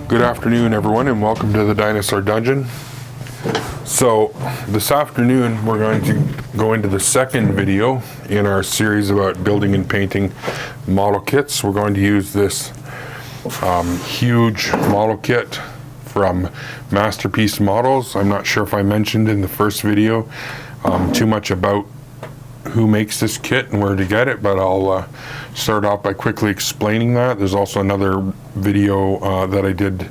Good afternoon, everyone, and welcome to the Dinosaur Dungeon. So this afternoon we're going to go into the second video in our series about building and painting model kits. We're going to use this huge model kit from Masterpiece Models. I'm not sure if I mentioned in the first video too much about who makes this kit and where to get it, but I'll start off by quickly explaining that. There's also another video that I did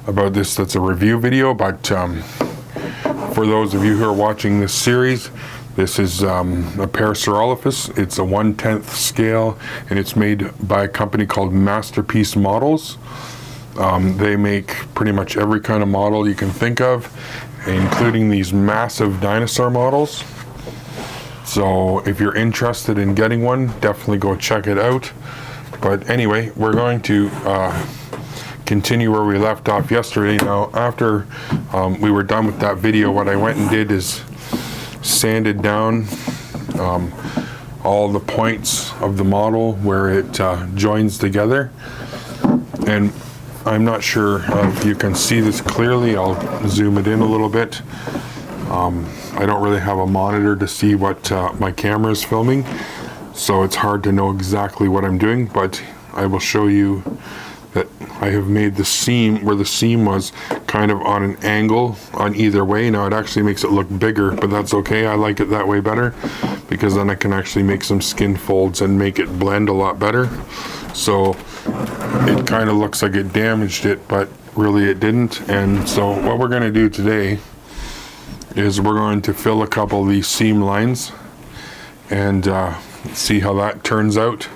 about this that's a review video, but for those of you who are watching this series, this is a PARASAUROLOPHUS. It's a 1/10 scale, and it's made by a company called Masterpiece Models. They make pretty much every kind of model you can think of, including these massive dinosaur models. So if you're interested in getting one, definitely go check it out. But anyway, we're going to continue where we left off yesterday. Now, after we were done with that video, what I went and did is sanded down all the points of the model where it joins together. And I'm not sure if you can see this clearly. I'll zoom it in a little bit. I don't really have a monitor to see what my camera is filming, so it's hard to know exactly what I'm doing, but I will show you that I have made the seam, where the seam was, kind of on an angle on either way. Now it actually makes it look bigger, but that's okay. I like it that way better, because then I can actually make some skin folds and make it blend a lot better. So it kind of looks like it damaged it, but really it didn't. And so what we're going to do today is we're going to fill a couple of these seam lines and see how that turns out.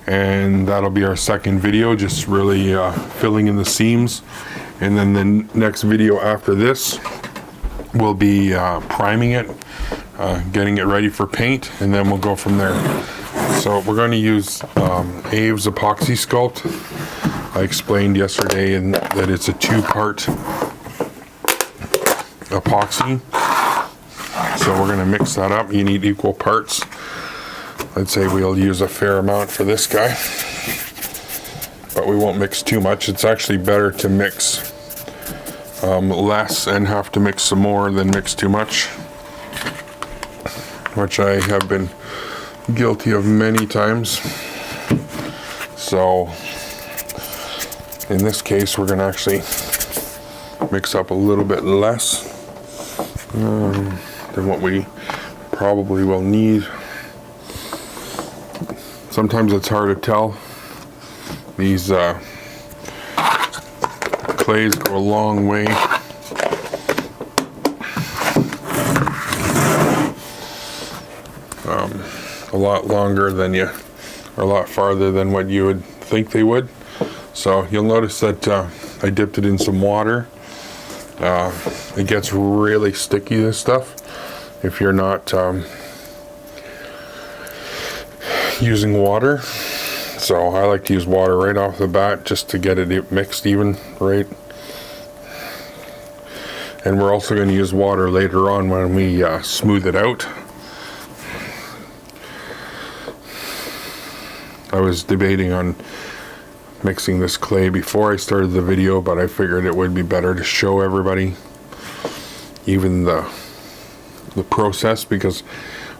And that'll be our second video, just really filling in the seams. And then the next video after this will be priming it, getting it ready for paint, and then we'll go from there. So we're going to use Aves epoxy sculpt. I explained yesterday that it's a two-part epoxy, so we're going to mix that up. You need equal parts. I'd say we'll use a fair amount for this guy, but we won't mix too much. It's actually better to mix less and have to mix some more than mix too much, which I have been guilty of many times. So in this case, we're going to actually mix up a little bit less than what we probably will need. Sometimes it's hard to tell. These clays go a long way. A lot longer than you, or a lot farther than what you would think they would. So you'll notice that I dipped it in some water. It gets really sticky, this stuff, if you're not using water. So I like to use water right off the bat just to get it mixed even right. And we're also going to use water later on when we smooth it out. I was debating on mixing this clay before I started the video, but I figured it would be better to show everybody even the process, because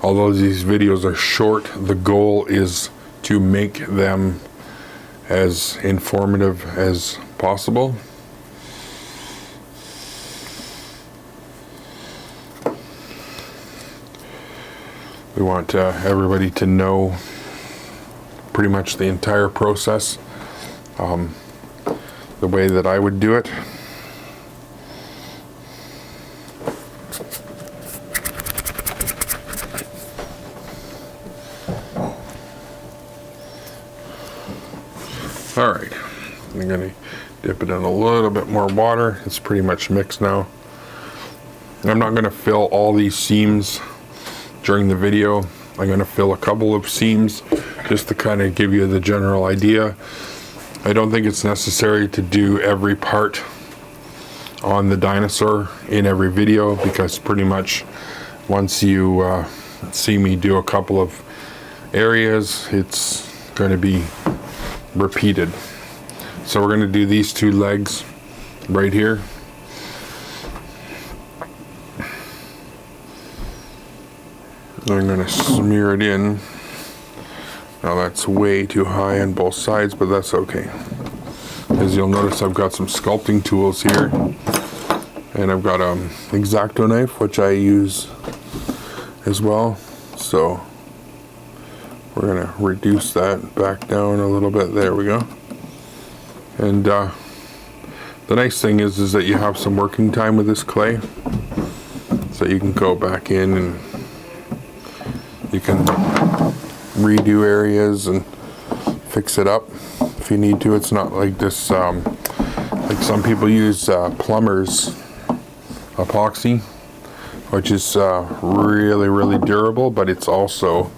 although these videos are short, the goal is to make them as informative as possible. We want everybody to know pretty much the entire process, the way that I would do it. Alright, I'm going to dip it in a little bit more water. It's pretty much mixed now. I'm not going to fill all these seams during the video. I'm going to fill a couple of seams just to kind of give you the general idea. I don't think it's necessary to do every part on the dinosaur in every video, because pretty much once you see me do a couple of areas, it's going to be repeated. So we're going to do these two legs right here. I'm going to smear it in. Now that's way too high on both sides, but that's okay. As you'll notice, I've got some sculpting tools here. And I've got an X-Acto knife, which I use as well. So we're going to reduce that back down a little bit. There we go. And the nice thing is that you have some working time with this clay. So you can go back in and you can redo areas and fix it up if you need to. It's not like this, like some people use plumber's epoxy, which is really durable, but it's also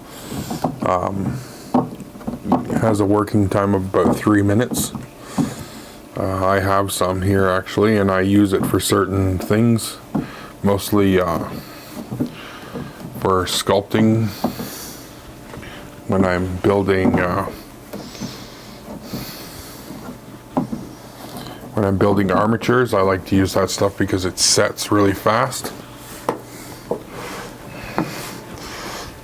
has a working time of about 3 minutes. I have some here actually, and I use it for certain things, mostly for sculpting. When I'm building armatures, I like to use that stuff because it sets really fast.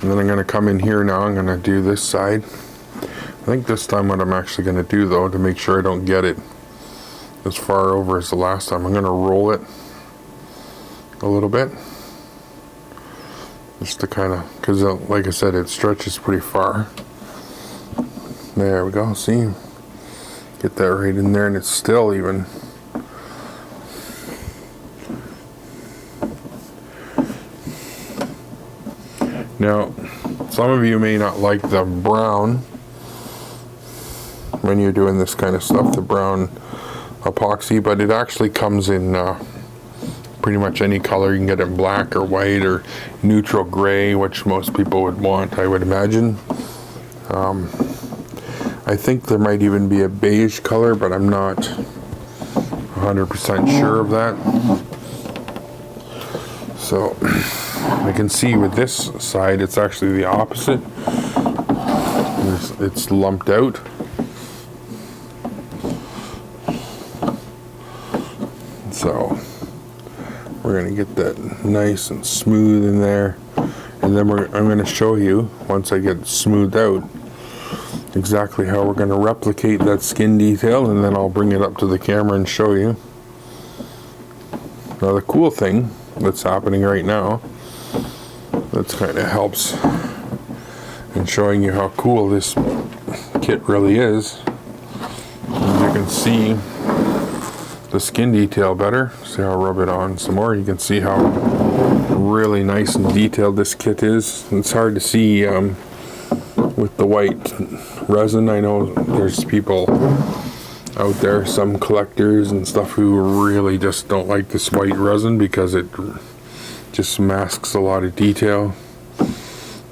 And then I'm going to come in here now. I'm going to do this side. I think this time what I'm actually going to do, though, to make sure I don't get it as far over as the last time, I'm going to roll it a little bit. Just to kind of, because like I said, it stretches pretty far. There we go, see? Get that right in there, and it's still even. Now, some of you may not like the brown when you're doing this kind of stuff, the brown epoxy, but it actually comes in pretty much any color. You can get it in black or white or neutral gray, which most people would want, I would imagine. I think there might even be a beige color, but I'm not 100% sure of that. So I can see with this side, it's actually the opposite. It's lumped out. So we're going to get that nice and smooth in there, and then I'm going to show you, once I get it smoothed out, exactly how we're going to replicate that skin detail, and then I'll bring it up to the camera and show you. Now the cool thing that's happening right now, that kind of helps in showing you how cool this kit really is. As you can see the skin detail better. See, I'll rub it on some more. You can see how really nice and detailed this kit is. It's hard to see with the white resin. I know there's people out there, some collectors and stuff, who really just don't like this white resin because it just masks a lot of detail,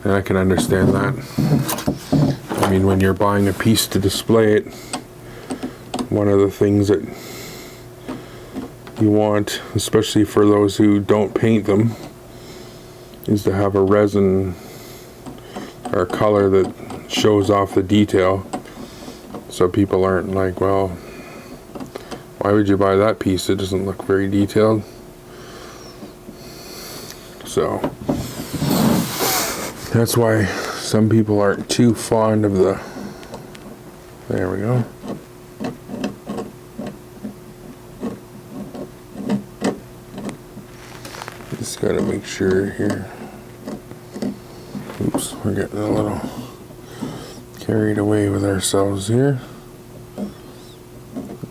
and I can understand that. I mean, when you're buying a piece to display it, one of the things that you want, especially for those who don't paint them, is to have a resin or a color that shows off the detail, so people aren't like, well, why would you buy that piece? It doesn't look very detailed. So that's why some people aren't too fond of the, there we go. Just gotta make sure here. Oops, we're getting a little carried away with ourselves here.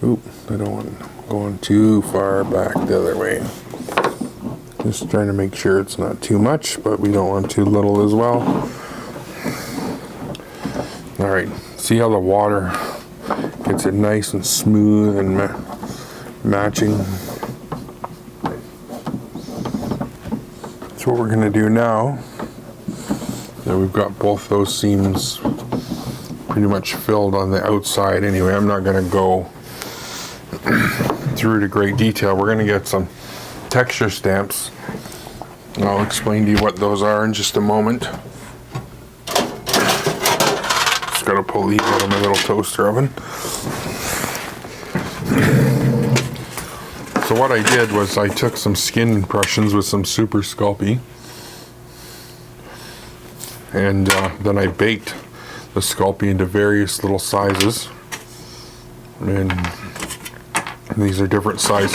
Oop, I don't want going too far back the other way. Just trying to make sure it's not too much, but we don't want too little as well. Alright, see how the water gets it nice and smooth and matching. That's what we're going to do now. Now we've got both those seams pretty much filled on the outside anyway. I'm not going to go through to great detail. We're going to get some texture stamps. I'll explain to you what those are in just a moment. Just got to pull these out of my little toaster oven. So what I did was I took some skin impressions with some Super Sculpey, and then I baked the Sculpey into various little sizes, and these are different size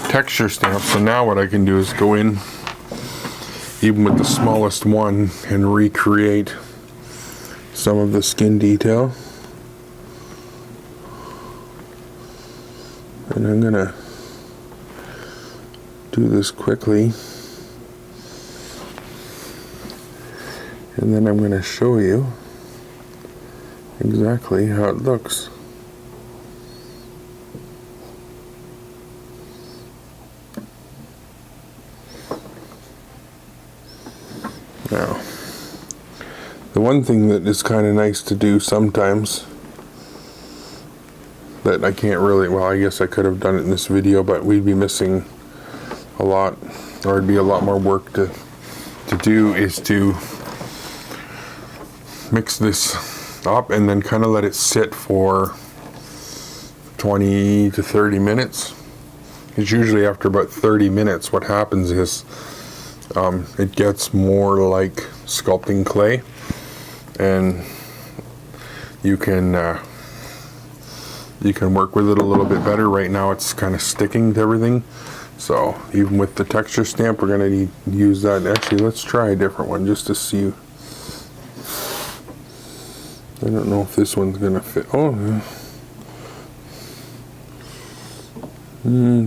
texture stamps. So now what I can do is go in even with the smallest one and recreate some of the skin detail. And I'm gonna do this quickly, and then I'm gonna show you exactly how it looks. Now, the one thing that is kind of nice to do sometimes that I can't really, well, I guess I could have done it in this video, but we'd be missing a lot, or it'd be a lot more work to do, is to mix this up and then kind of let it sit for 20 to 30 minutes. It's usually after about 30 minutes what happens is it gets more like sculpting clay, and you can work with it a little bit better. Right now it's kind of sticking to everything, so even with the texture stamp we're going to use that. Actually, let's try a different one just to see. I don't know if this one's going to fit. Oh,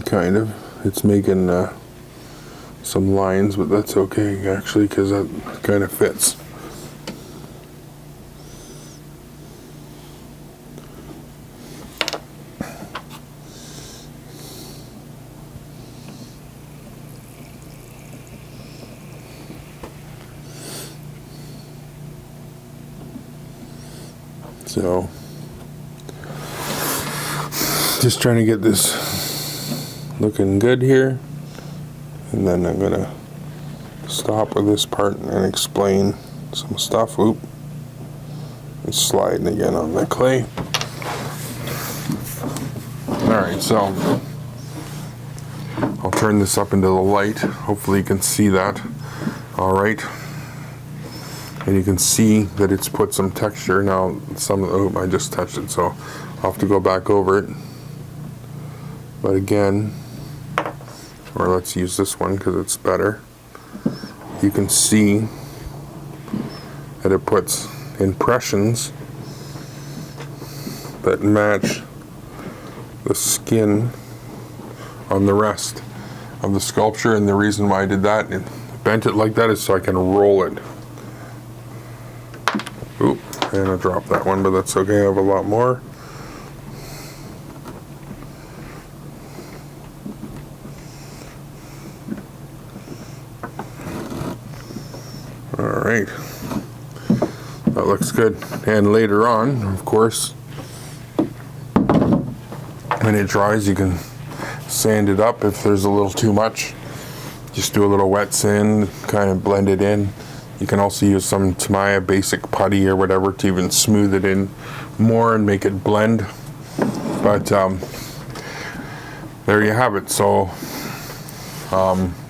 kind of. It's making some lines, but that's okay actually, because that kind of fits. So, just trying to get this looking good here, and then I'm gonna stop with this part and explain some stuff. Oop, it's sliding again on the clay. Alright, so I'll turn this up into the light. Hopefully you can see that. Alright. And you can see that it's put some texture. Now, I just touched it, so I'll have to go back over it. But again, or let's use this one because it's better. You can see that it puts impressions that match the skin on the rest of the sculpture. And the reason why I did that and bent it like that is so I can roll it. Oop, and I dropped that one, but that's okay. I have a lot more. Alright, that looks good. And later on, of course, when it dries, you can sand it up if there's a little too much. Just do a little wet sand, kind of blend it in. You can also use some Tamiya basic putty or whatever to even smooth it in more and make it blend. But there you have it. So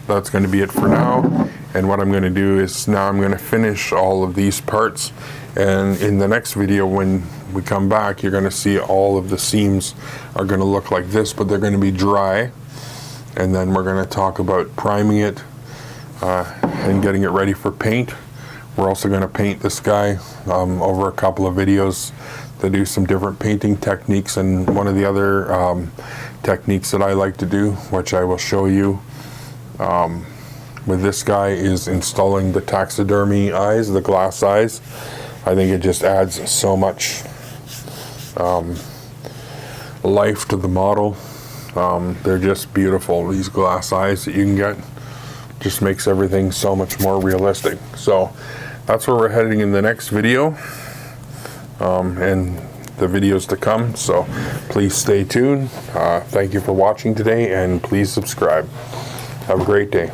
that's going to be it for now. And what I'm going to do is now I'm going to finish all of these parts. And in the next video, when we come back, you're going to see all of the seams are going to look like this, but they're going to be dry. And then we're going to talk about priming it and getting it ready for paint. We're also going to paint this guy over a couple of videos to do some different painting techniques. And one of the other techniques that I like to do, which I will show you with this guy, is installing the taxidermy eyes, the glass eyes. I think it just adds so much life to the model. They're just beautiful. These glass eyes that you can get just makes everything so much more realistic. So that's where we're heading in the next video and the videos to come. So please stay tuned. Thank you for watching today, and please subscribe. Have a great day.